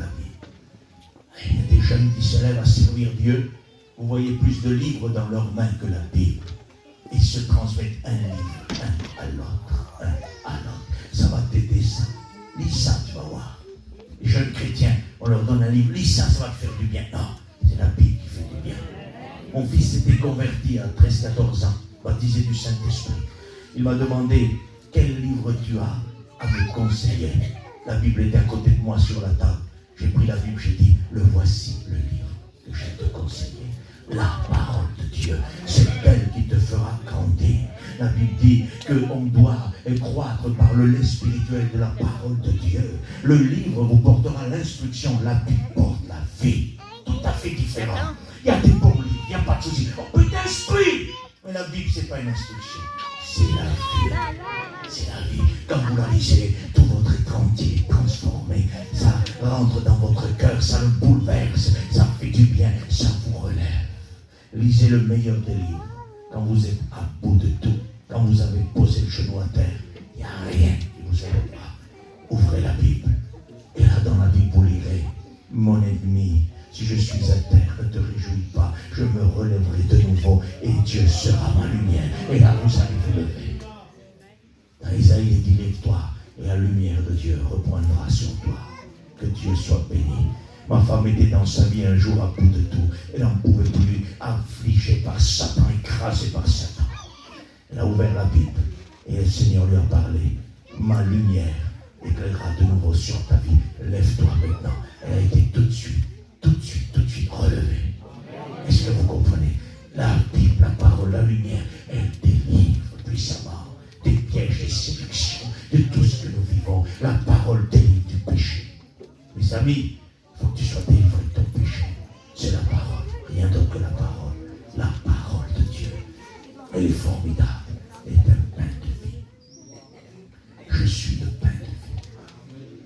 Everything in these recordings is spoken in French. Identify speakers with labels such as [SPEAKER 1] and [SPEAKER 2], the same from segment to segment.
[SPEAKER 1] la Bible. Il y a des jeunes qui se lèvent à servir Dieu. Vous voyez plus de livres dans leurs mains que la Bible. Ils se transmettent un livre, un à l'autre, Ça va t'aider ça. Lis ça, tu vas voir. Les jeunes chrétiens, on leur donne un livre. Lis ça, ça va te faire du bien. Non, c'est la Bible qui fait du bien. Mon fils s'était converti à 13-14 ans, baptisé du Saint-Esprit. Il m'a demandé, quel livre tu as à me conseiller? La Bible était à côté de moi sur la table. J'ai pris la Bible, j'ai dit, le voici le livre que je vais te conseiller. La parole de Dieu, c'est elle qui te fera grandir. La Bible dit qu'on doit croître par le lait spirituel de la parole de Dieu. Le livre vous portera l'instruction, la Bible porte la vie. Tout à fait différent. Il y a des bons livres, il n'y a pas de souci. On peut t'instruire. Mais la Bible, ce n'est pas une instruction. C'est la vie. C'est la vie. Quand vous la lisez, tout votre être entier est transformé. Ça rentre dans votre cœur, ça le bouleverse, ça fait du bien, ça vous relève. Lisez le meilleur des livres. Quand vous êtes à bout de tout, quand vous avez posé le genou à terre, il n'y a rien qui vous aide pas. Ouvrez la Bible. Et là, dans la Bible, vous lirez, mon ennemi, si je suis à terre, ne te réjouis pas, je me relèverai de nouveau et Dieu sera ma lumière. Et là, vous allez vous lever. Dans Isaïe, il dit, lève-toi et la lumière de Dieu repoindra sur toi. Que Dieu soit béni. Ma femme était dans sa vie un jour à bout de tout. Elle n'en pouvait plus, affligée par Satan, écrasée par Satan. Elle a ouvert la Bible et le Seigneur lui a parlé. Ma lumière éclairera de nouveau sur ta vie. Lève-toi maintenant. Elle a été tout de suite relevée. Est-ce que vous comprenez? La Bible, la parole, la lumière, elle délivre puissamment des pièges, des séductions, de tout ce que nous vivons. La parole délivre du péché. Mes amis, il faut que tu sois délivré de ton péché. C'est la parole, rien d'autre que la parole. La parole de Dieu. Elle est formidable. Elle est un pain de vie. Je suis le pain de vie.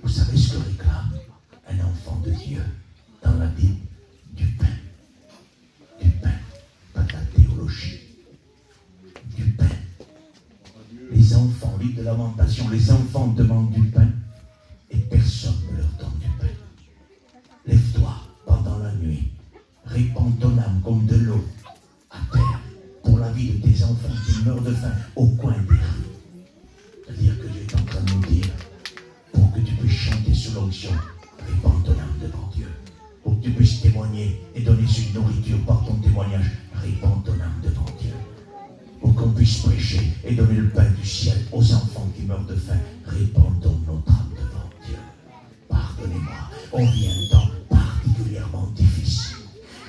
[SPEAKER 1] Vous savez ce que réclame un enfant de Dieu dans la Bible? Du pain. Du pain. Pas de la théologie. Du pain. Les enfants, livre de Lamentation, les enfants demandent du pain et personne ne leur donne du pain. Lève-toi pendant la nuit, répands ton âme comme de l'eau à terre pour la vie de tes enfants qui meurent de faim au coin des rues. C'est-à-dire que Dieu est en train de nous dire, pour que tu puisses chanter sous l'onction, répands ton âme devant Dieu. Pour que tu puisses témoigner et donner une nourriture par ton témoignage, répands ton âme devant Dieu. Pour qu'on puisse prêcher et donner le pain du ciel aux enfants qui meurent de faim, répandons notre âme devant Dieu. Pardonnez-moi, on vit un temps particulièrement difficile.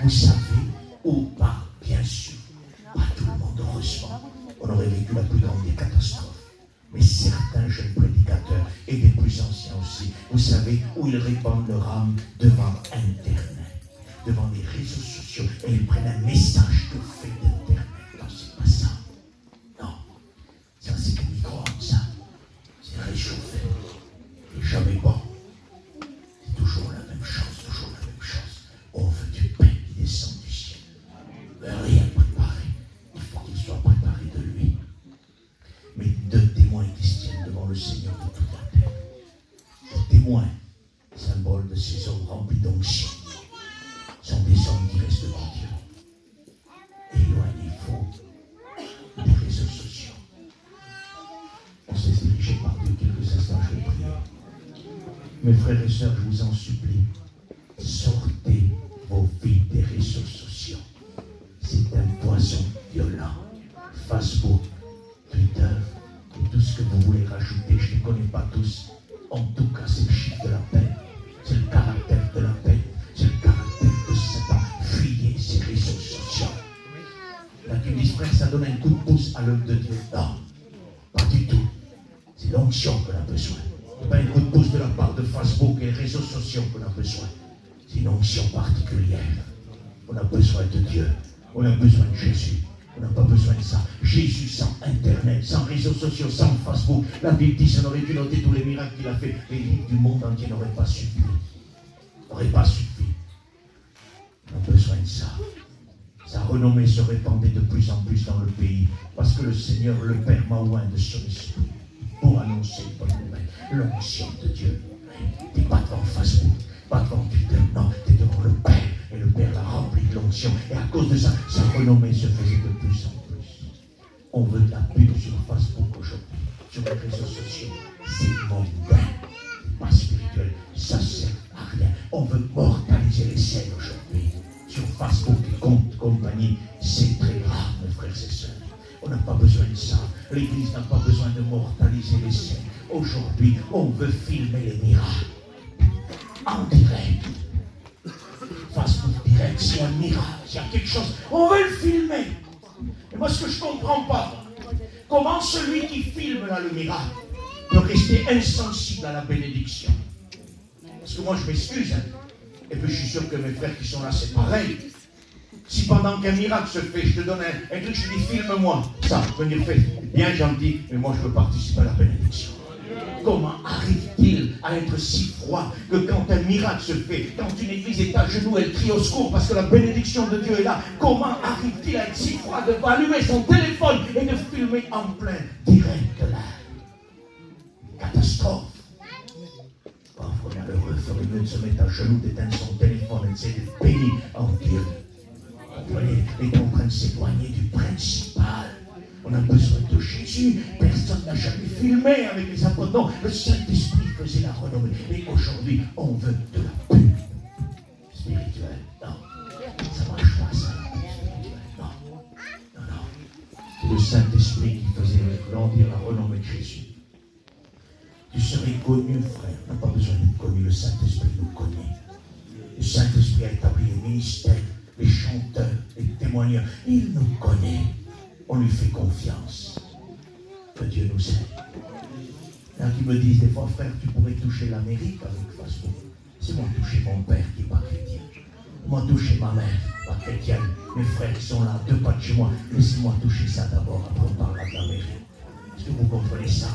[SPEAKER 1] Vous savez, ou pas, bien sûr, pas tout le monde, heureusement. On aurait vécu la plus grande des catastrophes. Mais certains jeunes prédicateurs, et des plus anciens aussi, vous savez, où ils répandent leur âme devant Internet, devant les réseaux sociaux, et ils prennent un message tout fait d'Internet. Non, c'est pas ça. Non. Ça, c'est que micro-ondes, ça. C'est réchauffé. Et jamais bon. C'est toujours la même chose, toujours la même chose. On veut du pain qui descend du ciel. On ne veut rien préparer. Il faut qu'il soit préparé de lui. Mais deux témoins qui se tiennent devant le Seigneur de toute la terre. Les témoins, symbole de ces hommes remplis d'onction, sont des hommes qui restent devant Dieu. Éloignez-vous des réseaux sociaux. On s'est dirigé par Dieu quelques instants, je vais prier. Mes frères et sœurs, je vous en supplie, sortez vos vies des réseaux sociaux. C'est un poison violent. Facebook, Twitter, et tout ce que vous voulez rajouter, je ne les connais pas tous. En tout cas, c'est le chiffre de la paix. C'est le caractère de la paix. C'est le caractère de Satan. Fuyez ces réseaux sociaux. Là, tu dis, frère, ça donne un coup de pouce à l'œuvre de Dieu. Non, pas du tout. C'est l'onction qu'on a besoin. Ce n'est pas un coup de pouce de la part de Facebook et les réseaux sociaux qu'on a besoin. C'est une onction particulière. On a besoin de Dieu. On a besoin de Jésus. On n'a pas besoin de ça. Jésus sans Internet, sans réseaux sociaux, sans Facebook. La Bible dit, ça aurait dû noter tous les miracles qu'il a fait. Les livres du monde entier n'auraient pas suffi. N'auraient pas suffi. On a besoin de ça. Sa renommée se répandait de plus en plus dans le pays. Parce que le Seigneur, le Père, m'a oint de son esprit pour annoncer une bonne nouvelle. L'onction de Dieu. T'es pas devant Facebook. pas devant quelqu'un, non, tu es devant le Père, et le Père l'a rempli de l'onction, et à cause de ça, sa renommée se faisait de plus en plus. On veut de la pub sur Facebook aujourd'hui, sur les réseaux sociaux, c'est mondain, pas spirituel, ça sert à rien. On veut mortaliser les scènes aujourd'hui, sur Facebook et compagnie, c'est très grave, mes frères et sœurs. On n'a pas besoin de ça. L'Église n'a pas besoin de mortaliser les scènes. Aujourd'hui, on veut filmer les miracles. En direct. Facebook direct, c'est un miracle, s'il y a quelque chose, on veut le filmer. Et moi, ce que je ne comprends pas, comment celui qui filme là le miracle peut rester insensible à la bénédiction? Parce que moi, je m'excuse, hein. Et puis je suis sûr que mes frères qui sont là, c'est pareil. Si pendant qu'un miracle se fait, je te donne un truc, je te dis, filme-moi ça, venir faire, bien gentil, mais moi je veux participer à la bénédiction. Comment arrive-t-il à être si froid que quand un miracle se fait, quand une église est à genoux, elle crie au secours parce que la bénédiction de Dieu est là? Comment arrive-t-il à être si froid de allumer son téléphone et de filmer en plein direct là? Catastrophe. Parfois, malheureux ferait mieux de se mettre à genoux, d'éteindre son téléphone et de s'aider béni en Dieu. Comprenez, il est en train de s'éloigner du principal. On a besoin de Jésus. Personne n'a jamais filmé avec les apôtres. Non, le Saint-Esprit faisait la renommée. Et aujourd'hui, on veut de la pub spirituelle. Non, ça ne marche pas, ça, la pub spirituelle. Non, non, non. C'est le Saint-Esprit qui faisait grandir la renommée de Jésus. Tu serais connu, frère. On n'a pas besoin d'être connu. Le Saint-Esprit nous connaît. Le Saint-Esprit a établi les ministères, les chanteurs, les témoigneurs. Il nous connaît. On lui fait confiance. Que Dieu nous aide. Il y en a qui me disent des fois, frère, tu pourrais toucher l'Amérique avec Facebook. C'est moi toucher mon père qui n'est pas chrétien. Moi toucher ma mère, pas chrétienne. Mes frères qui sont là, 2 pas de chez moi. Laissez-moi toucher ça d'abord, après on parlera de l'Amérique. Est-ce que vous comprenez ça?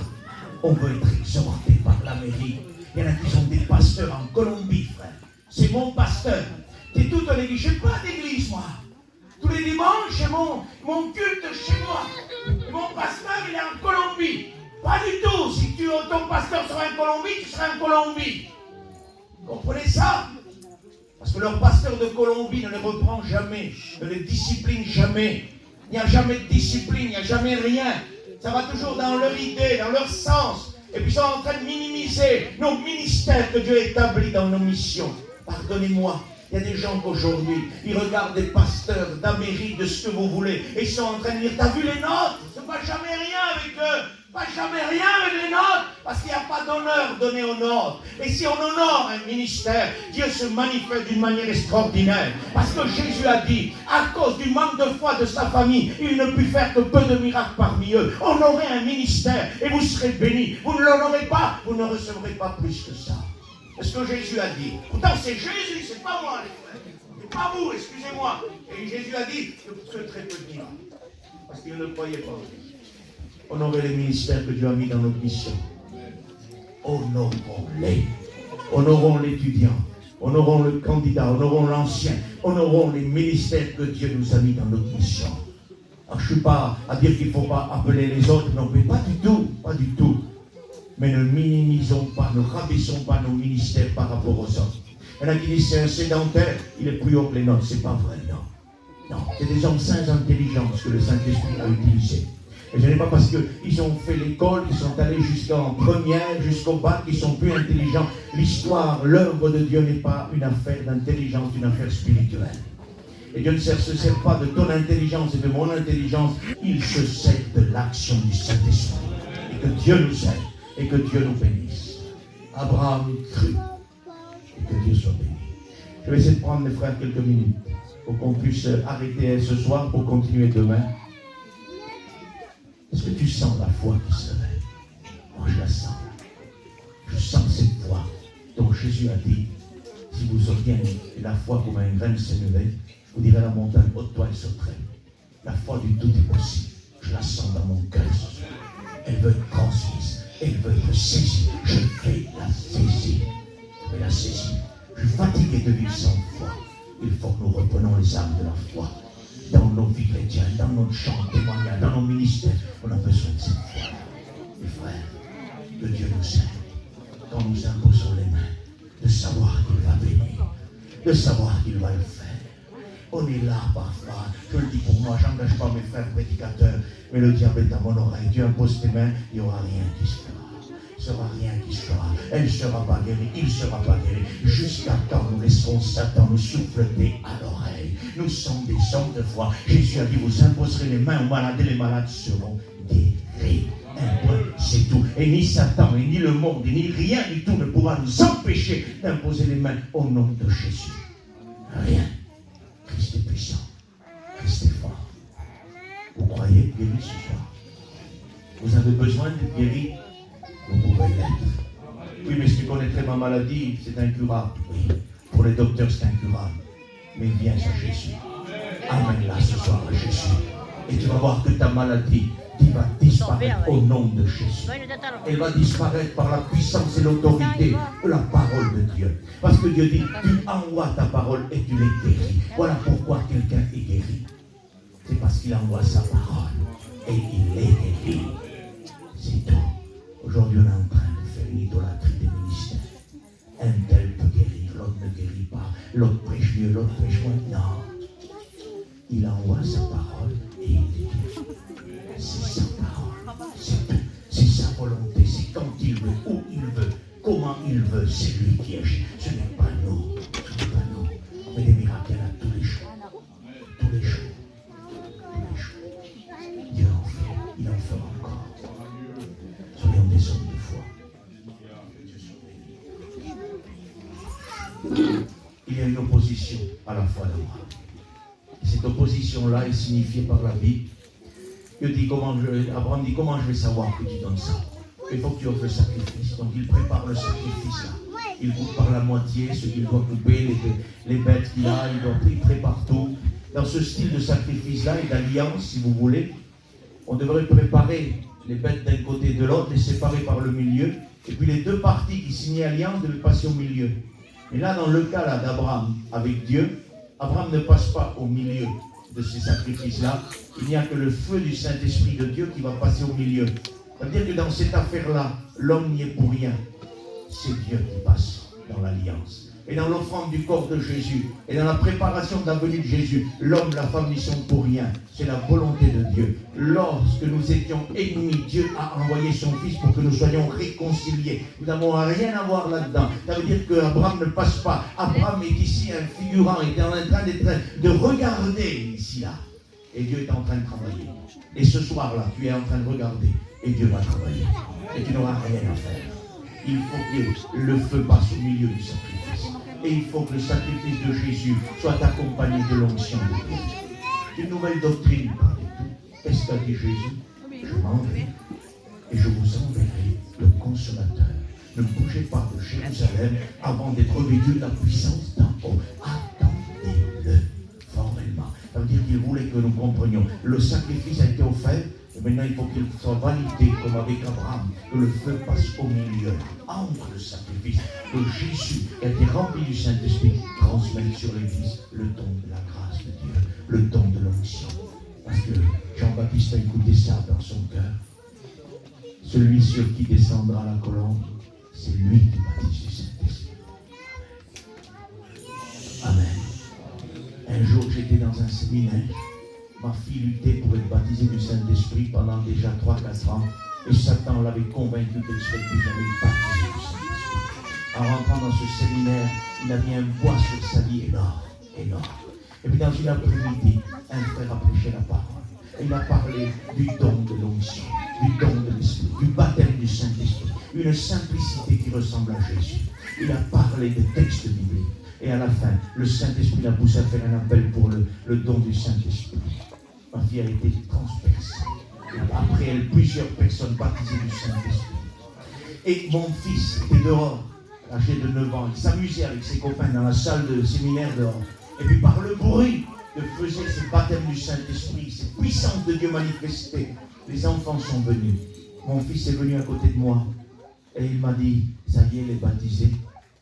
[SPEAKER 1] On veut être exhorté par l'Amérique. Il y en a qui sont des pasteurs en Colombie, frère. C'est mon pasteur. C'est toute l'église. Je n'ai pas d'église, moi. Tous les dimanches, j'ai mon culte chez moi. Et mon pasteur, il est en Colombie. Pas du tout. Si ton pasteur sera en Colombie, tu seras en Colombie. Vous comprenez ça? Parce que leur pasteur de Colombie ne les reprend jamais, ne les discipline jamais. Il n'y a jamais de discipline, il n'y a jamais rien. Ça va toujours dans leur idée, dans leur sens. Et puis ils sont en train de minimiser nos ministères que Dieu a établis dans nos missions. Pardonnez-moi. Il y a des gens qu'aujourd'hui, ils regardent des pasteurs d'Amérique, de ce que vous voulez, et ils sont en train de dire, t'as vu les nôtres? Ça ne passe jamais rien avec eux. Pas jamais rien avec les nôtres, parce qu'il n'y a pas d'honneur donné aux nôtres. Et si on honore un ministère, Dieu se manifeste d'une manière extraordinaire. Parce que Jésus a dit, à cause du manque de foi de sa famille, il ne put faire que peu de miracles parmi eux. Honorez un ministère et vous serez bénis. Vous ne l'honorez pas, vous ne recevrez pas plus que ça. C'est ce que Jésus a dit. Pourtant c'est Jésus, c'est pas moi les frères. C'est pas vous, excusez-moi. Et Jésus a dit que très peu de miracles. Parce qu'il ne le croyait pas. Honorez les ministères que Dieu a mis dans notre mission. Honorons-les. Honorons l'étudiant. Honorons le candidat. Honorons l'ancien. Honorons les ministères que Dieu nous a mis dans notre mission. Alors, je ne suis pas à dire qu'il ne faut pas appeler les autres. Non, mais pas du tout. Pas du tout. Mais ne minimisons pas, ne rabaissons pas nos ministères par rapport aux autres. Il y en a qui disent c'est un sédentaire, il est plus haut que les nôtres. C'est pas vrai, non. Non, c'est des hommes saints intelligents que le Saint-Esprit a utilisés. Et ce n'est pas parce qu'ils ont fait l'école, qu'ils sont allés jusqu'en première, jusqu'au bac, qu'ils sont plus intelligents. L'histoire, l'œuvre de Dieu n'est pas une affaire d'intelligence, une affaire spirituelle. Et Dieu ne se sert pas de ton intelligence et de mon intelligence, il se sert de l'action du Saint-Esprit. Et que Dieu nous aide. Et que Dieu nous bénisse. Abraham crut. Et que Dieu soit béni. Je vais essayer de prendre, mes frères, quelques minutes pour qu'on puisse arrêter ce soir pour continuer demain. Est-ce que tu sens la foi qui se réveille? Moi, je la sens. Je sens cette foi dont Jésus a dit, si vous auriez la foi comme un grain de sénévé, vous direz à la montagne, ôte-toi et sauterait. La foi du tout est possible. Je la sens dans mon cœur. Elle veut être transmise. Elle veut être saisie. Je vais la saisir. Je vais la saisir. Je suis fatigué de vivre sans foi. Il faut que nous reprenons les armes de la foi. Dans nos vies chrétiennes, dans notre chant, témoignage, dans nos ministères, on a besoin de cette foi. Mes frères, que Dieu nous aide. Quand nous imposons les mains, de savoir qu'il va bénir. de savoir qu'il va le faire. On est là parfois, je le dis pour moi, j'engage pas mes frères prédicateurs, mais le diable est à mon oreille. Dieu impose tes mains, il n'y aura rien qui se fera. Il ne sera rien qui se fera. Elle ne sera pas guérie, il ne sera pas guéri. Jusqu'à temps, nous laisserons Satan nous souffleter à l'oreille. Nous sommes des hommes de foi. Jésus a dit, vous imposerez les mains aux malades et les malades seront guéris. Un point, c'est tout. Et ni Satan, et ni le monde, et ni rien du tout ne pourra nous empêcher d'imposer les mains au nom de Jésus. Rien. Christ est puissant. Christ est fort. Vous croyez être guéri ce soir? Vous avez besoin d'être guéri? Vous pouvez l'être. Oui, mais si tu connaîtrais ma maladie, c'est incurable. Oui, pour les docteurs, c'est incurable. Mais viens à Jésus. Amène-la ce soir à Jésus. Et tu vas voir que ta maladie qui va disparaître au nom de Jésus. Elle va disparaître par la puissance et l'autorité de la parole de Dieu. Parce que Dieu dit, tu envoies ta parole et tu les guéris. Voilà pourquoi quelqu'un est guéri. C'est parce qu'il envoie sa parole et il est guéri. C'est tout. Aujourd'hui, on est en train de faire une idolâtrie des ministères. Un tel peut guérir, l'autre ne guérit pas. L'autre prêche mieux, l'autre prêche moins. Non. Il envoie sa parole et il est guéri. C'est sa parole, c'est tout, c'est sa volonté, c'est quand il veut, où il veut, comment il veut, c'est lui qui agit. Ce n'est pas nous, ce n'est pas nous. Mais des miracles, il y en a tous les jours, tous les jours, tous les jours. Dieu en fait, il en fera encore. Soyons des hommes de foi. Il y a une opposition à la foi d'Abraham. Cette opposition-là est signifiée par la Bible. Abraham dit, comment je vais savoir que tu donnes ça? Il faut que tu offres le sacrifice. Donc il prépare le sacrifice là. Il coupe par la moitié ce qu'il doit couper, les bêtes qu'il a, il prépare tout. Dans ce style de sacrifice-là et d'alliance, si vous voulez, on devrait préparer les bêtes d'un côté et de l'autre, les séparer par le milieu. Et puis les deux parties qui signaient alliance devaient passer au milieu. Mais là, dans le cas d'Abraham avec Dieu, Abraham ne passe pas au milieu de ces sacrifices-là. Il n'y a que le feu du Saint-Esprit de Dieu qui va passer au milieu. Ça veut dire que dans cette affaire-là, l'homme n'y est pour rien. C'est Dieu qui passe dans l'alliance. Et dans l'offrande du corps de Jésus, et dans la préparation de la venue de Jésus, l'homme, la femme n'y sont pour rien. C'est la volonté de Dieu. Lorsque nous étions ennemis, Dieu a envoyé son Fils pour que nous soyons réconciliés. Nous n'avons rien à voir là-dedans. Ça veut dire qu'Abraham ne passe pas. Abraham est ici un figurant, il est en train de regarder ici, là. Et Dieu est en train de travailler. Et ce soir-là, tu es en train de regarder. Et Dieu va travailler. Et tu n'auras rien à faire. Il faut que le feu passe au milieu du sacrifice. Et il faut que le sacrifice de Jésus soit accompagné de l'onction de Dieu. Une nouvelle doctrine par tout. Qu'est-ce qu'a dit Jésus? Je m'en vais et je vous enverrai le Consolateur. Ne bougez pas de Jérusalem avant d'être revêtu de la puissance d'en haut. Attendez-le formellement. Ça veut dire qu'il voulait que nous comprenions. Le sacrifice a été offert. Et maintenant, il faut qu'il soit validé, comme avec Abraham, que le feu passe au milieu, entre le sacrifice, que Jésus, qui a été rempli du Saint-Esprit, transmette sur l'Église le don de la grâce de Dieu, le don de l'onction. Parce que Jean-Baptiste a écouté ça dans son cœur. Celui sur qui descendra la colombe, c'est lui qui baptise du Saint-Esprit. Amen. Un jour, j'étais dans un séminaire. Ma fille luttait pour être baptisée du Saint-Esprit pendant déjà 3-4 ans. Et Satan l'avait convaincu qu'elle ne serait plus jamais baptisée du Saint-Esprit. En rentrant dans ce séminaire, il a mis un poids sur sa vie énorme, énorme. Et puis dans une après-midi, un frère a prêché la parole. Et il a parlé du don de l'onction, du don de l'Esprit, du baptême du Saint-Esprit. Une simplicité qui ressemble à Jésus. Il a parlé des textes bibliques. Et à la fin, le Saint-Esprit l'a poussé à faire un appel pour le don du Saint-Esprit. Ma fille a été transpercée. Après elle, plusieurs personnes baptisées du Saint-Esprit. Et mon fils était dehors, âgé de 9 ans. Il s'amusait avec ses copains dans la salle de séminaire dehors. Et puis par le bruit que faisait ce baptême du Saint-Esprit, cette puissance de Dieu manifestée, les enfants sont venus. Mon fils est venu à côté de moi. Et il m'a dit, ça y est, elle est baptisée.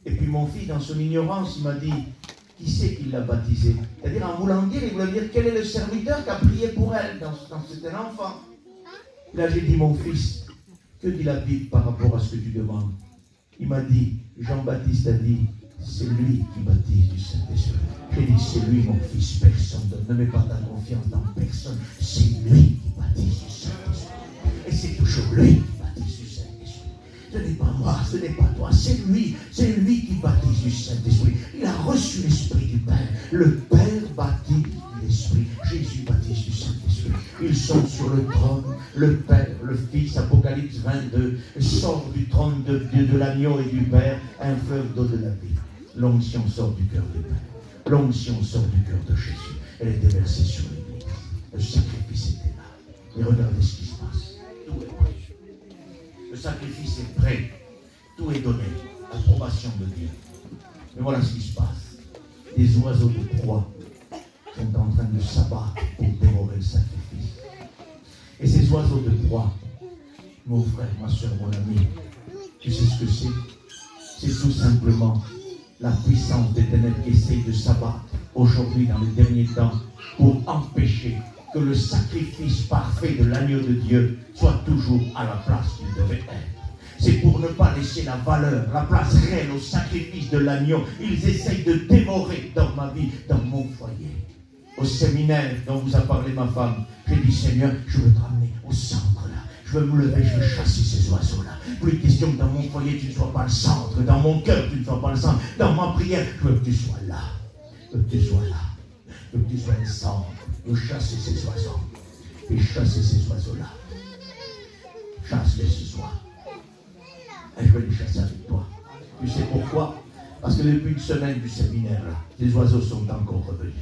[SPEAKER 1] Et puis mon fils, dans son ignorance, il m'a dit, qui c'est qui l'a baptisé? C'est-à-dire en voulant dire, il voulait dire quel est le serviteur qui a prié pour elle quand c'était un enfant. Là j'ai dit, mon fils, que dit la Bible par rapport à ce que tu demandes? Il m'a dit, Jean-Baptiste a dit, C'est lui qui baptise du Saint-Esprit. J'ai dit, c'est lui mon fils, personne d'autre. Ne mets pas ta confiance dans personne. C'est lui qui baptise du Saint-Esprit. Et c'est toujours lui qui baptise du Saint-Esprit. Ce n'est pas moi, ce n'est pas toi, c'est lui qui baptise du Saint-Esprit. Il a reçu l'Esprit du Père. Le Père baptise l'Esprit. Jésus baptise du Saint-Esprit. Ils sont sur le trône, le Père, le Fils, Apocalypse 22, sort du trône de l'agneau et du Père, un fleuve d'eau de la vie. L'onction sort du cœur du Père. L'onction sort du cœur de Jésus. Elle était versée sur l'Église. Le sacrifice était là. Et regardez ce qui se passe. Tout est prêt. Le sacrifice est prêt. Tout est donné. Approbation de Dieu. Mais voilà ce qui se passe. Des oiseaux de proie sont en train de s'abattre pour dévorer le sacrifice. Et ces oiseaux de proie, mon frère, ma soeur, mon ami, tu sais ce que c'est? C'est tout simplement la puissance des ténèbres qui essaye de s'abattre aujourd'hui dans les derniers temps pour empêcher que le sacrifice parfait de l'agneau de Dieu soit toujours à la place qu'il devait être. C'est pour ne pas laisser la valeur, la place réelle au sacrifice de l'agneau. Ils essayent de dévorer dans ma vie, dans mon foyer. Au séminaire dont vous a parlé ma femme, j'ai dit, Seigneur, je veux te ramener au centre là. Je veux me lever, je veux chasser ces oiseaux-là. Plus question que dans mon foyer, tu ne sois pas le centre. Dans mon cœur, tu ne sois pas le centre. Dans ma prière, je veux que tu sois là. Je veux que tu sois là. Je veux que tu sois le centre. Je veux chasser ces oiseaux. Et chasser ces oiseaux-là. Chasse-les ce soir. Et je vais les chasser avec toi. Tu sais pourquoi? Parce que depuis une semaine du séminaire, là, les oiseaux sont encore revenus.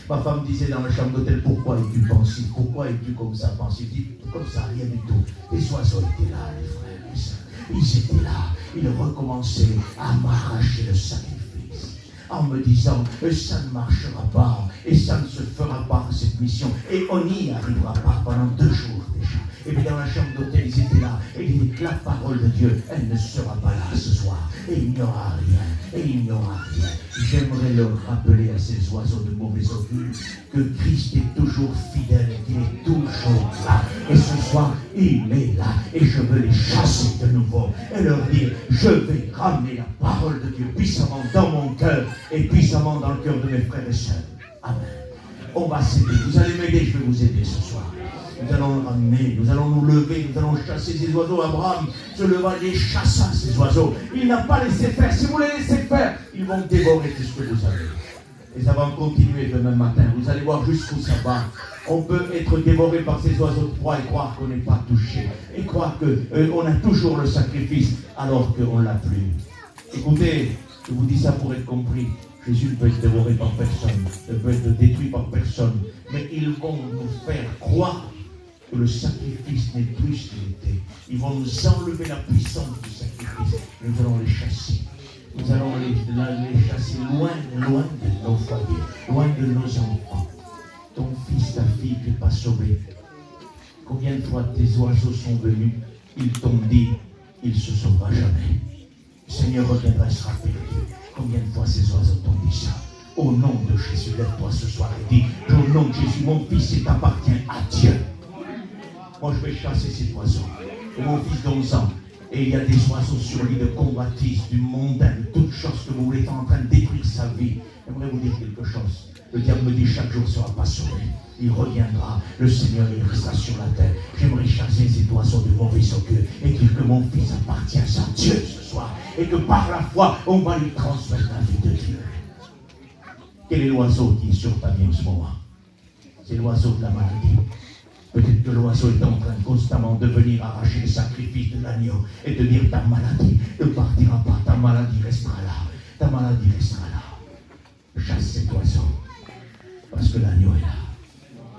[SPEAKER 1] Ma femme disait dans la chambre d'hôtel, pourquoi es-tu pensif? Pourquoi es-tu comme ça pensif? Je dis, comme ça, rien du tout. Les oiseaux étaient là, les frères, les sœurs. Ils étaient là. Ils recommençaient à m'arracher le sacrifice. En me disant, ça ne marchera pas. Et ça ne se fera pas, cette mission. Et on n'y arrivera pas pendant 2 jours déjà. Et puis dans la chambre d'hôtel, ils étaient là. Et ils disaient, la parole de Dieu, elle ne sera pas là ce soir. Et il n'y aura rien. Et il n'y aura rien. J'aimerais leur rappeler à ces oiseaux de mauvais augure que Christ est toujours fidèle, qu'il est toujours là. Et ce soir, il est là. Et je veux les chasser de nouveau. Et leur dire, je vais ramener la parole de Dieu puissamment dans mon cœur et puissamment dans le cœur de mes frères et sœurs. Amen. On va s'aider. Vous allez m'aider, je vais vous aider ce soir. Nous allons le ramener, nous allons nous lever, nous allons chasser ces oiseaux. Abraham se leva et les chassa, ces oiseaux. Il n'a pas laissé faire. Si vous les laissez faire, ils vont dévorer tout ce que vous avez. Et ça va continuer demain matin. Vous allez voir jusqu'où ça va. On peut être dévoré par ces oiseaux de proie et croire qu'on n'est pas touché. Et croire qu'on a toujours le sacrifice alors qu'on ne l'a plus. Écoutez, je vous dis ça pour être compris. Jésus ne peut être dévoré par personne, ne peut être détruit par personne. Mais ils vont nous faire croire que le sacrifice n'est plus ce qu'il était. Ils vont nous enlever la puissance du sacrifice. Nous allons les chasser. Nous allons les chasser loin de nos foyers, loin de nos enfants. Ton fils, ta fille, tu n'es pas sauvé. Combien de fois tes oiseaux sont venus, ils t'ont dit, il ne se sauvera jamais. Le Seigneur reviendra et sera perdu. Combien de fois ces oiseaux t'ont dit ça? Au nom de Jésus, lève-toi ce soir et dis, au nom de Jésus, mon fils, il t'appartient à Dieu. Moi, je vais chasser cet oiseau. Et mon fils d'11 ans. Et il y a des oiseaux sur lui de convoitise, du mondain, de toutes choses que vous voulez, en train de détruire sa vie. J'aimerais vous dire quelque chose. Le diable me dit chaque jour ne sera pas sauvé. Il reviendra. Le Seigneur, il restera sur la terre. J'aimerais chasser cet oiseau de mauvais augure et dire que mon fils appartient à Dieu ce soir. Et que par la foi, on va lui transmettre la vie de Dieu. Quel est l'oiseau qui est sur ta vie en ce moment? C'est l'oiseau de la maladie. Peut-être que l'oiseau est en train constamment de venir arracher le sacrifice de l'agneau et de dire ta maladie ne partira pas, ta maladie restera là, ta maladie restera là. Chasse cet oiseau, parce que l'agneau est là.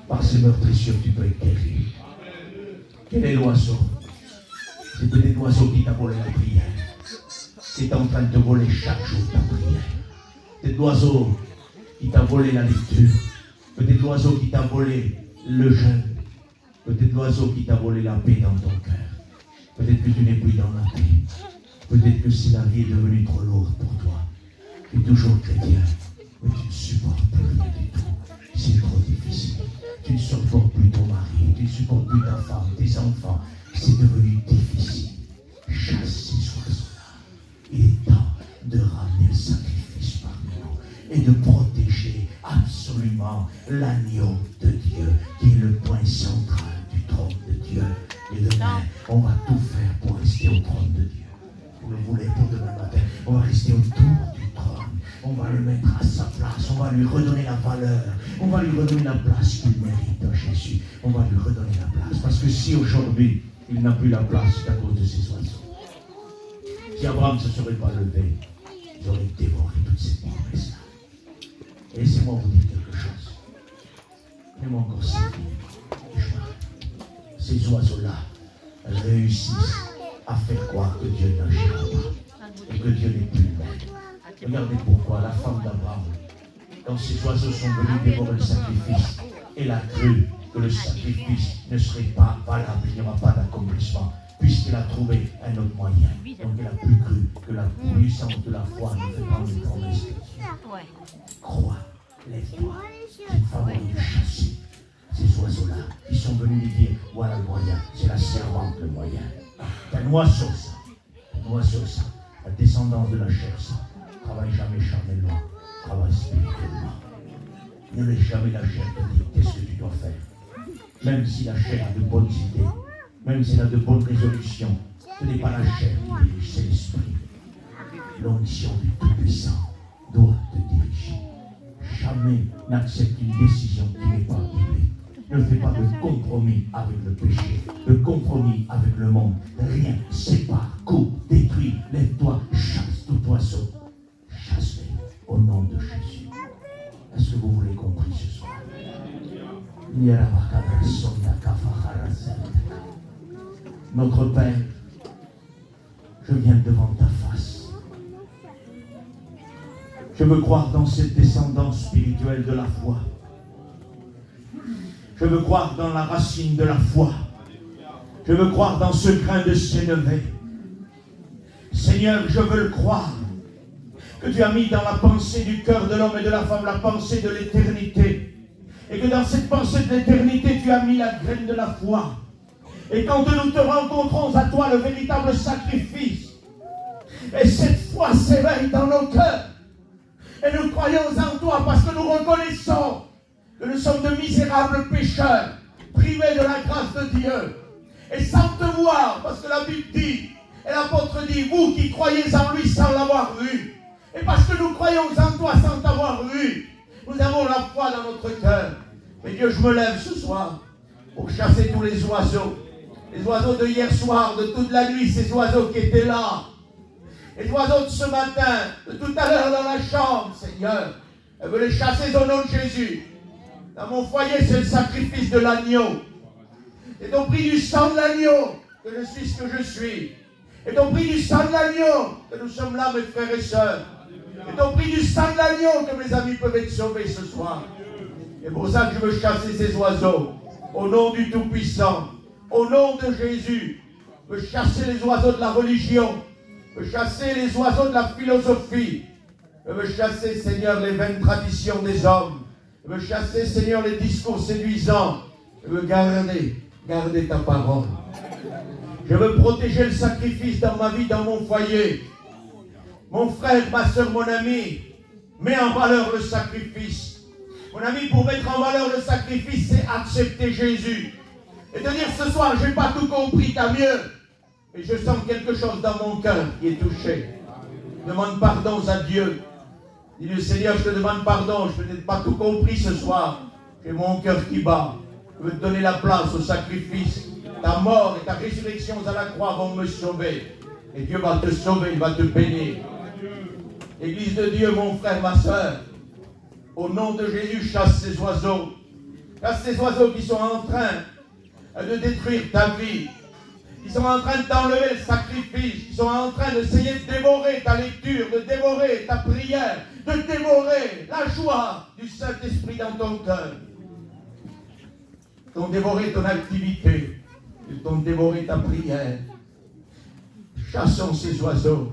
[SPEAKER 1] Par ses meurtrissures, tu peux être guéri. Quel est l'oiseau? C'est peut-être l'oiseau qui t'a volé la prière, qui est en train de te voler chaque jour ta prière. C'est l'oiseau qui t'a volé la lecture, peut-être l'oiseau qui t'a volé le jeûne. Peut-être l'oiseau qui t'a volé la paix dans ton cœur. Peut-être que tu n'es plus dans la paix. Peut-être que si la vie est devenue trop lourde pour toi, tu es toujours chrétien, mais tu ne supportes plus rien du tout. C'est trop difficile. Tu ne supportes plus ton mari, tu ne supportes plus ta femme, tes enfants. C'est devenu difficile. Chasse ces oiseaux-là. Il est temps de ramener le sacrifice. devant l'agneau de Dieu, qui est le point central du trône de Dieu. Et demain, on va tout faire pour rester au trône de Dieu. Vous le voulez pour demain matin, on va rester autour du trône. On va le mettre à sa place, on va lui redonner la valeur, on va lui redonner la place qu'il mérite dans Jésus. On va lui redonner la place. Parce que si aujourd'hui, il n'a plus la place, c'est à cause de ses oiseaux. Si Abraham ne se serait pas levé, il aurait dévoré toutes ces promesses-là. Et laissez-moi vous dire quelque chose. Même encore 5 minutes. Ces oiseaux-là réussissent à faire croire que Dieu n'agira pas et que Dieu n'est plus le même. Regardez pourquoi la femme d'Abraham, quand ces oiseaux sont venus dévorer le sacrifice, elle a cru que le sacrifice ne serait pas valable, il n'y aura pas d'accomplissement, puisqu'elle a trouvé un autre moyen. Donc elle a plus cru que la puissance de la foi ne fait pas une promesse de Dieu. Crois, lève-toi. Cette femme a dû chasser ces oiseaux-là qui sont venus lui dire, voilà le moyen, c'est la servante le moyen. Un oiseau ça, la descendance de la chair ça. Travaille jamais charnellement, travaille spirituellement. Ne laisse jamais la chair te dire qu'est-ce que tu dois faire. Même si la chair a de bonnes idées, même si elle a de bonnes résolutions, ce n'est pas la chair qui dirige, c'est l'esprit. L'onction du Tout-Puissant doit te diriger. Jamais n'accepte une décision qui n'est pas biblique. Ne fais pas de compromis avec le péché, de compromis avec le monde. Rien, sépare, coupe, détruit, lève-toi, chasse tout oiseau. Chasse-les au nom de Jésus. Est-ce que vous voulez compris ce soir? Notre Père, je viens devant ta face. Je veux croire dans cette descendance spirituelle de la foi. Je veux croire dans la racine de la foi. Je veux croire dans ce grain de sénévé. Seigneur, je veux le croire. Que tu as mis dans la pensée du cœur de l'homme et de la femme la pensée de l'éternité. Et que dans cette pensée de l'éternité, tu as mis la graine de la foi. Et quand nous te rencontrons à toi, le véritable sacrifice, et cette foi s'éveille dans nos cœurs. Et nous croyons en toi parce que nous reconnaissons que nous sommes de misérables pécheurs, privés de la grâce de Dieu. Et sans te voir, parce que la Bible dit, et l'apôtre dit, vous qui croyez en lui sans l'avoir vu. Et parce que nous croyons en toi sans t'avoir vu, nous avons la foi dans notre cœur. Mais Dieu, je me lève ce soir pour chasser tous les oiseaux de hier soir, de toute la nuit, ces oiseaux qui étaient là. Les oiseaux de ce matin, de tout à l'heure dans la chambre, Seigneur. Elle veut les chasser au nom de Jésus. Dans mon foyer, c'est le sacrifice de l'agneau. C'est au prix du sang de l'agneau que je suis ce que je suis. C'est au prix du sang de l'agneau que nous sommes là, mes frères et sœurs. C'est au prix du sang de l'agneau que mes amis peuvent être sauvés ce soir. C'est pour ça que je veux chasser ces oiseaux. Au nom du Tout-Puissant. Au nom de Jésus. Je veux chasser les oiseaux de la religion. Je veux chasser les oiseaux de la philosophie. Je veux chasser, Seigneur, les vaines traditions des hommes. Je veux chasser, Seigneur, les discours séduisants. Je veux garder ta parole. Je veux protéger le sacrifice dans ma vie, dans mon foyer. Mon frère, ma soeur, mon ami, mets en valeur le sacrifice. Mon ami, pour mettre en valeur le sacrifice, c'est accepter Jésus. Et te dire ce soir, je n'ai pas tout compris, t'as mieux. Et je sens quelque chose dans mon cœur qui est touché. Demande pardon à Dieu. Dis-le, Seigneur, je te demande pardon, je n'ai pas tout compris ce soir. J'ai mon cœur qui bat. Je veux te donner la place au sacrifice. Ta mort et ta résurrection à la croix vont me sauver. Et Dieu va te sauver, il va te bénir. Église de Dieu, mon frère, ma soeur, au nom de Jésus, chasse ces oiseaux. Chasse ces oiseaux qui sont en train de détruire ta vie. Ils sont en train de t'enlever le sacrifice. Ils sont en train d'essayer de dévorer ta lecture, de dévorer ta prière, de dévorer la joie du Saint-Esprit dans ton cœur. Ils t'ont dévoré ton activité. Ils t'ont dévoré ta prière. Chassons ces oiseaux.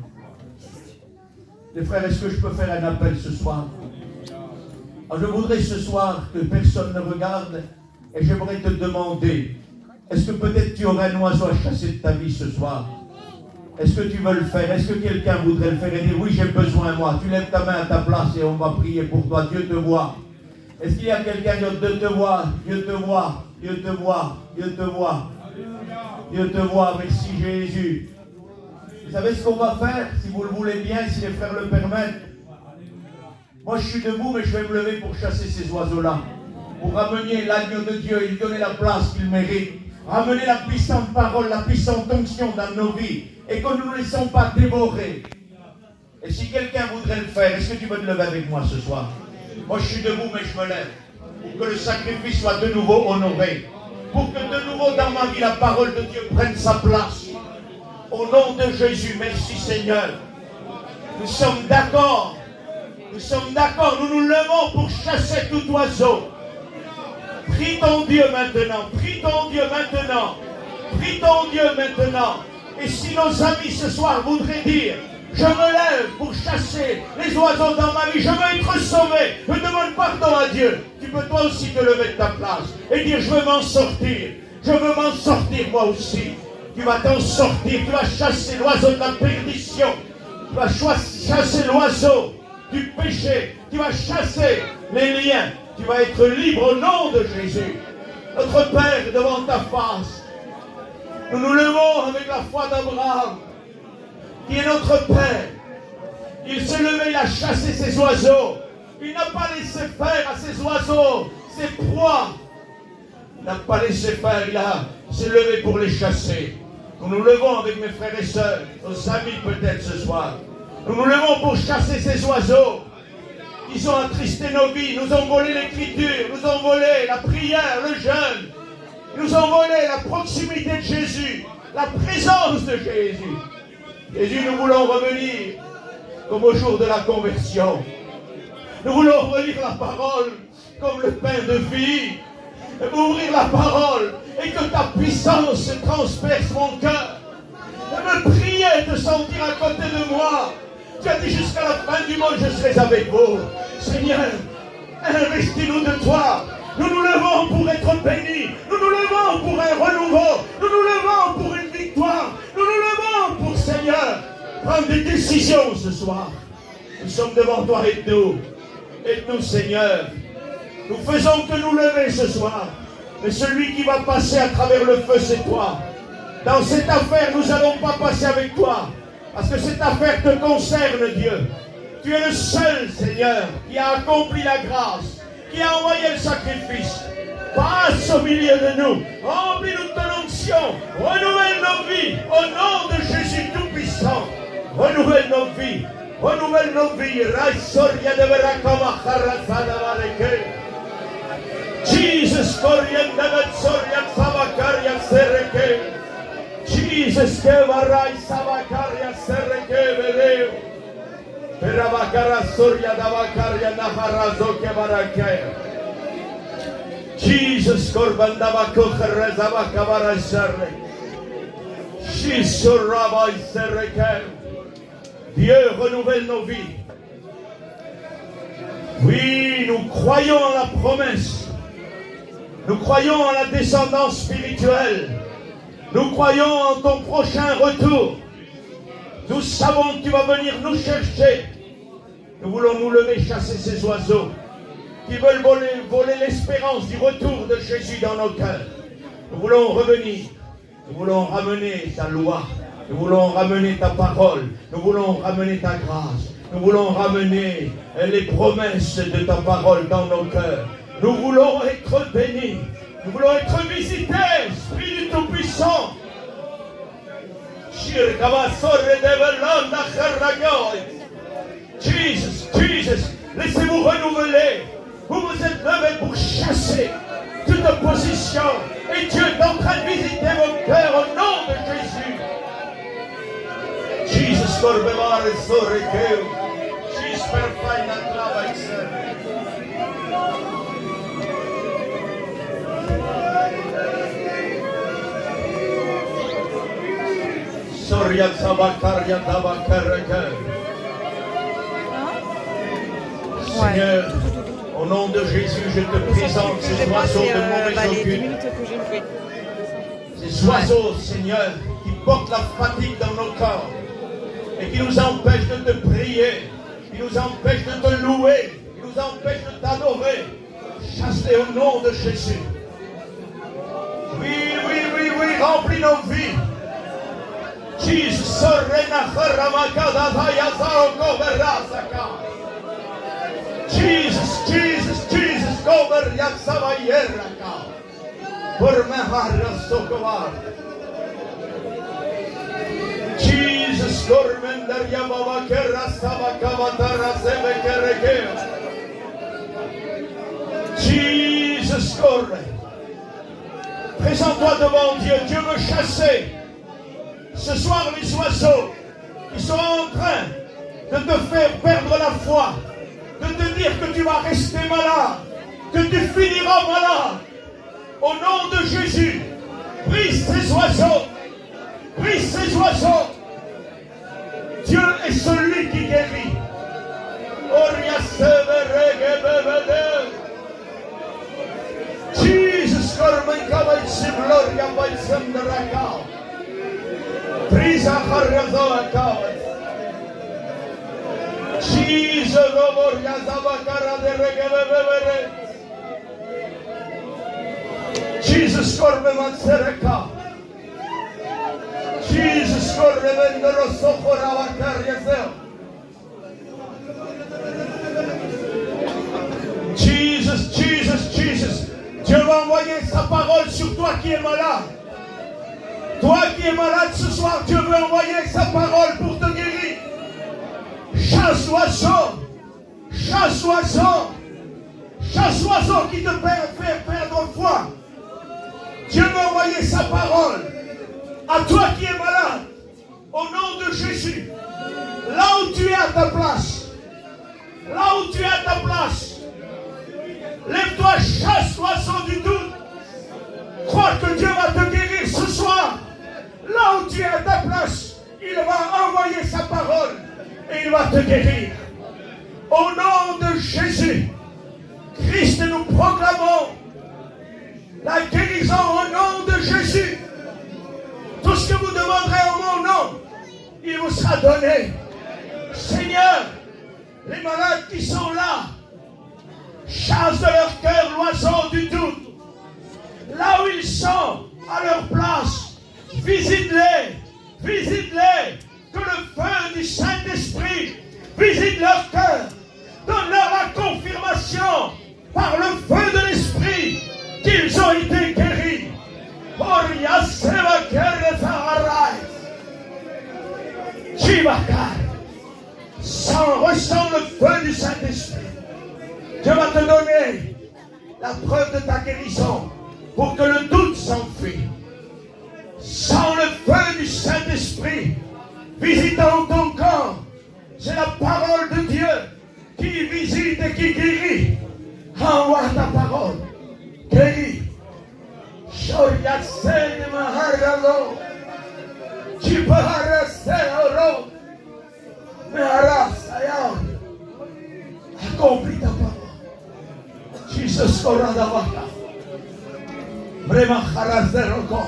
[SPEAKER 1] Les frères, est-ce que je peux faire un appel ce soir? Alors, je voudrais ce soir que personne ne regarde et j'aimerais te demander, est-ce que peut-être tu aurais un oiseau à chasser de ta vie ce soir? Est-ce que tu veux le faire? Est-ce que quelqu'un voudrait le faire et dire, oui, j'ai besoin, moi? Tu lèves ta main à ta place et on va prier pour toi. Dieu te voit. Est-ce qu'il y a quelqu'un d'autre? Dieu te voit, Dieu te voit, Dieu te voit, Dieu te voit. Dieu te voit, merci Jésus. Vous savez ce qu'on va faire, si vous le voulez bien, si les frères le permettent? Moi je suis debout, mais je vais me lever pour chasser ces oiseaux-là. Pour ramener l'agneau de Dieu et lui donner la place qu'il mérite. Ramener la puissante parole, la puissante onction dans nos vies. Et que nous ne nous laissons pas dévorer. Et si quelqu'un voudrait le faire, est-ce que tu veux te lever avec moi ce soir? Moi je suis debout, mais je me lève. Pour que le sacrifice soit de nouveau honoré. Pour que de nouveau dans ma vie, la parole de Dieu prenne sa place. Au nom de Jésus, merci Seigneur. Nous sommes d'accord. Nous sommes d'accord. Nous nous levons pour chasser tout oiseau. Prie ton Dieu maintenant. Prie ton Dieu maintenant. Prie ton Dieu maintenant. Et si nos amis ce soir voudraient dire: je me lève pour chasser les oiseaux dans ma vie, je veux être sauvé, je demande pardon à Dieu. Tu peux toi aussi te lever de ta place et dire: je veux m'en sortir, je veux m'en sortir moi aussi. Tu vas t'en sortir, tu vas chasser l'oiseau de la perdition, tu vas chasser l'oiseau du péché, tu vas chasser les liens, tu vas être libre au nom de Jésus. Notre Père, devant ta face, nous nous levons avec la foi d'Abraham, qui est notre Père. Il s'est levé, il a chassé ses oiseaux. Il n'a pas laissé faire à ses oiseaux ses proies. Il n'a pas laissé faire, il s'est levé pour les chasser. Nous nous levons avec mes frères et sœurs, nos amis peut-être ce soir. Nous nous levons pour chasser ces oiseaux. Ils ont attristé nos vies, nous ont volé l'écriture, nous ont volé la prière, le jeûne. Ils nous ont volé la proximité de Jésus, la présence de Jésus. Jésus, nous voulons revenir comme au jour de la conversion. Nous voulons relire la parole comme le pain de vie. Ouvrir la parole et que ta puissance transperce mon cœur. Me prier de sentir à côté de moi. Tu as dit: jusqu'à la fin du monde, je serai avec vous. Seigneur, investis-nous de toi. Nous nous levons pour être bénis. Nous nous levons pour un renouveau. Nous nous levons pour une victoire. Nous nous levons pour, Seigneur, prendre des décisions ce soir. Nous sommes devant toi, aide-nous. Aide-nous, Seigneur. Nous faisons que nous lever ce soir. Mais celui qui va passer à travers le feu, c'est toi. Dans cette affaire, nous n'allons pas passer avec toi. Parce que cette affaire te concerne, Dieu. Tu es le seul, Seigneur, qui a accompli la grâce, qui a envoyé le sacrifice. Passe au milieu de nous. Remplis-nous de ton onction. Renouvelle nos vies. Au nom de Jésus Tout-Puissant. Renouvelle nos vies. Renouvelle nos vies. Jesus, Jesus, Kevarai Savakaria Sereke Veleu. Peravakara Soria Davakaria Naharazo Kevarake. Jesus, Korbandavako Rezavakavara Serre. Jesus, Rabbi Sereke. Dieu renouvelle nos vies. Oui, nous croyons en la promesse. Nous croyons en la descendance spirituelle. Nous croyons en ton prochain retour. Nous savons que tu vas venir nous chercher. Nous voulons nous lever, chasser ces oiseaux qui veulent voler l'espérance du retour de Jésus dans nos cœurs. Nous voulons revenir. Nous voulons ramener ta loi. Nous voulons ramener ta parole. Nous voulons ramener ta grâce. Nous voulons ramener les promesses de ta parole dans nos cœurs. Nous voulons être bénis. Nous voulons être visités, Esprit du Tout-Puissant. Jesus, Jesus, laissez-vous renouveler. Vous vous êtes levés pour chasser toute opposition. Et Dieu est en train de visiter vos cœurs au nom de Jésus. Jesus, Corbevare, Sorrekeu. Jesus, perfai na clava e Soria Sabakaria Tabakaraka. Seigneur, au nom de Jésus, je te présente ces oiseaux de mauvais augure. Ces oiseaux, Seigneur, qui portent la fatigue dans nos corps et qui nous empêchent de te prier, qui nous empêchent de te louer, qui nous empêchent de t'adorer. Chasse-les au nom de Jésus. Oui, oui, oui, oui, remplis nos vies. Jesus, Sorena, Haramakada, Vayazao, Goberasaka. Jesus, Jesus, Jesus, Gober, Yaksavayeraka. Por Mehara Sokovar. Jesus, Gormender, Yamava, Kerasava, Kavatara, Sevekerekeo. Jesus, Gorme. Présente-toi devant Dieu. Dieu veut chasser ce soir les oiseaux qui sont en train de te faire perdre la foi, de te dire que tu vas rester malade, que tu finiras malade. Au nom de Jésus, brise ces oiseaux, brise ces oiseaux. Dieu est celui qui guérit. Jesus, gloria Prisa Haryazoa Kavas. Jesus, Roboria Zabakara de Regevevere. Jesus, Corbe Matsereka. Jesus, Corbe Vendero Sohora Vakaryazel. Jesus, Jesus, Jesus. Dieu va envoyer sa parole sur toi qui es malade. Toi qui es malade ce soir, Dieu veut envoyer sa parole pour te guérir. Chasse oiseau, chasse oiseau, chasse oiseau qui te fait perdre foi. Dieu veut envoyer sa parole à toi qui es malade. Au nom de Jésus, là où tu es à ta place, là où tu es à ta place, lève-toi, chasse l'oiseau du doute. Crois que Dieu va te guérir ce soir. Là où tu es à ta place, il va envoyer sa parole et il va te guérir. Au nom de Jésus, Christ, nous proclamons la guérison au nom de Jésus. Tout ce que vous demanderez en mon nom, il vous sera donné. Seigneur, les malades qui sont là, chasse de leur cœur l'oiseau du doute. Là où ils sont, à leur place, visite-les, visite-les, que le feu du Saint-Esprit visite leur cœur, donne-leur la confirmation par le feu de l'Esprit qu'ils ont été guéris. Ressens le feu du Saint-Esprit. Dieu va te donner la preuve de ta guérison pour que le doute s'enfuit. Sans le feu du Saint-Esprit visitant ton corps, c'est la parole de Dieu qui visite et qui guérit. Envoie ta parole, guéris. Accomplis ta parole. Jesus Koradavaka. Brema Harazeroko.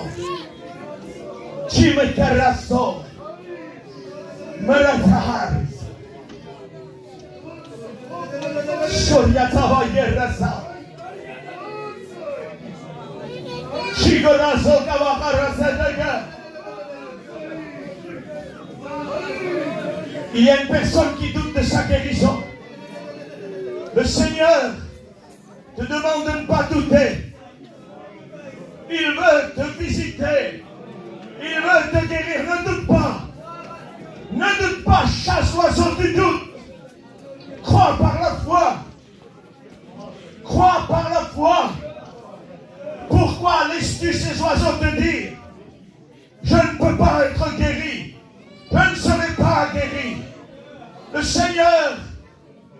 [SPEAKER 1] Chime Karaso. Merataharis. Shoryatava Yerasa. Chigorazo Kavaharasataka. Il y a une personne qui doute de sa guérison. Le Seigneur te demande de ne pas douter. Il veut te visiter. Il veut te guérir. Ne doute pas. Ne doute pas. Chasse l'oiseau du doute. Crois par la foi. Crois par la foi. Pourquoi laisses-tu ces oiseaux te dire: je ne peux pas être guéri. Je ne serai pas guéri. Le Seigneur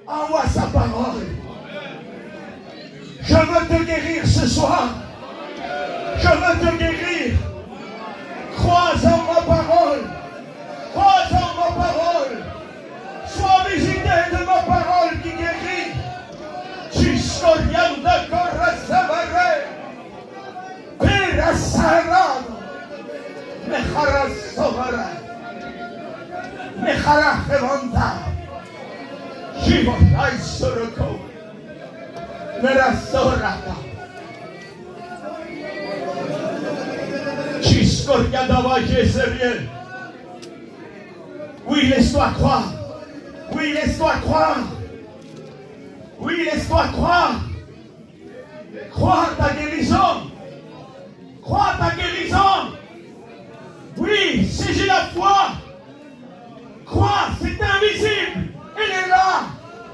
[SPEAKER 1] envoie sa parole. Je veux te guérir ce soir. Je veux te guérir. Crois en ma parole. Crois en ma parole. Sois visité de ma parole qui guérit. Jusqu'au lien de Corasavare. Pera Saran. Mechara Sovara. Mechara Hevanta. Shiva Soroko. Nerasoraka. Chiscoriadava Jésus. Oui, laisse-toi croire. Oui, laisse-toi croire. Oui, laisse-toi croire. Crois ta guérison. Crois ta guérison. Oui, si j'ai la foi. Crois, c'est invisible. Elle est là.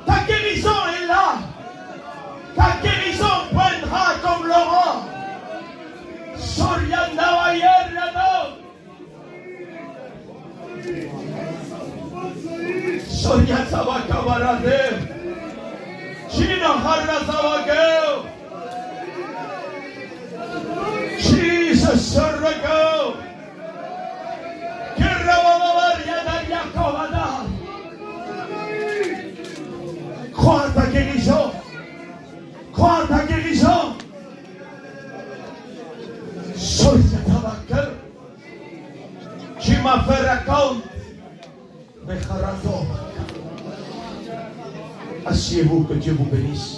[SPEAKER 1] Ta guérison est là. Ta guérison poindra comme l'aurore. Sorianda Ayerano. Sorianda Wakabarade. Chino Harra Zawageo. Jesus Sorrego. Crois à ta guérison. Crois à ta guérison. Tu m'as fait raconter. Asseyez-vous, que Dieu vous bénisse.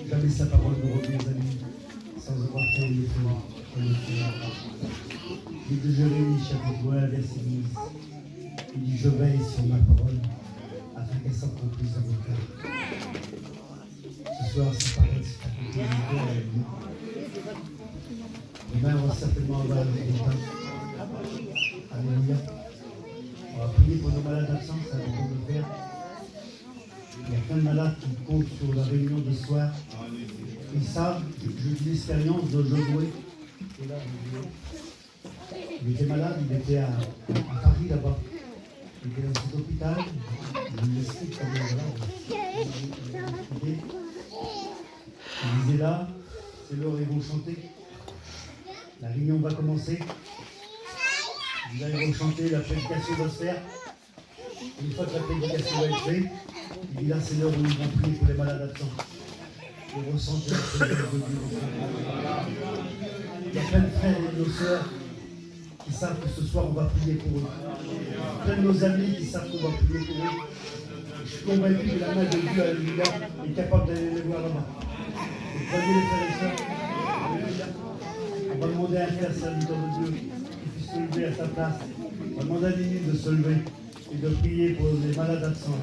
[SPEAKER 2] Jamais sa parole ne revient à lui sans avoir fait l'effort. Il dit de Jérémie, chapitre 1, verset 10. Il dit, je veille sur ma parole afin qu'elle s'accomplisse dans vos cœurs. Ce soir, sa parole s'est accomplie dans la vie. Demain, on va certainement avoir le temps. Alléluia. On va prier pour nos malades absents, ça va le faire. Il y a plein de malades qui comptent sur la réunion de ce soir. Ils savent, j'ai eu l'expérience de Josué. Il était malade, il était à Paris là-bas. Il était dans cet hôpital. Il nous explique comment il disait là, c'est l'heure où ils vont chanter. La réunion va commencer. Ils vont chanter, la prédication va se faire. Une fois que la prédication va être faite, il dit là c'est l'heure où ils vont prier pour les malades absents. Pour ressentir la présence de Dieu. Il y a plein de frères et de nos sœurs qui savent que ce soir on va prier pour eux. Plein de nos amis qui savent qu'on va prier pour eux. Je suis convaincu que la main de Dieu, alléluia, est capable d'aller les voir là-bas. Vous voyez les frères et sœurs, alléluia. On va demander à un frère serviteur de Dieu qui puisse se lever à sa place. On va demander à Nini de se lever et de prier pour les malades absents.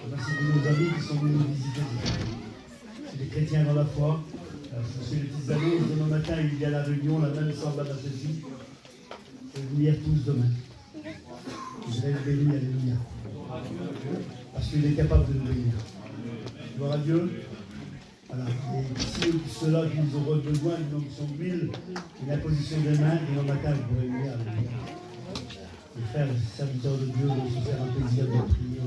[SPEAKER 2] Merci pour nos amis qui sont venus nous visiter. C'est des chrétiens dans la foi. Je suis les petites amis. Demain matin, il y a la réunion, la même semblable à celle-ci. Je vais venir tous demain. Je vais le bénir, alléluia. Parce qu'il est capable de nous bénir. Gloire à Dieu. Voilà. Et si ceux-là qui nous auront besoin d'une onction d'huile, une imposition des mains, et demain matin, vous pourrez venir, alléluia. Les frères, les serviteurs de Dieu vont se faire un plaisir de prier.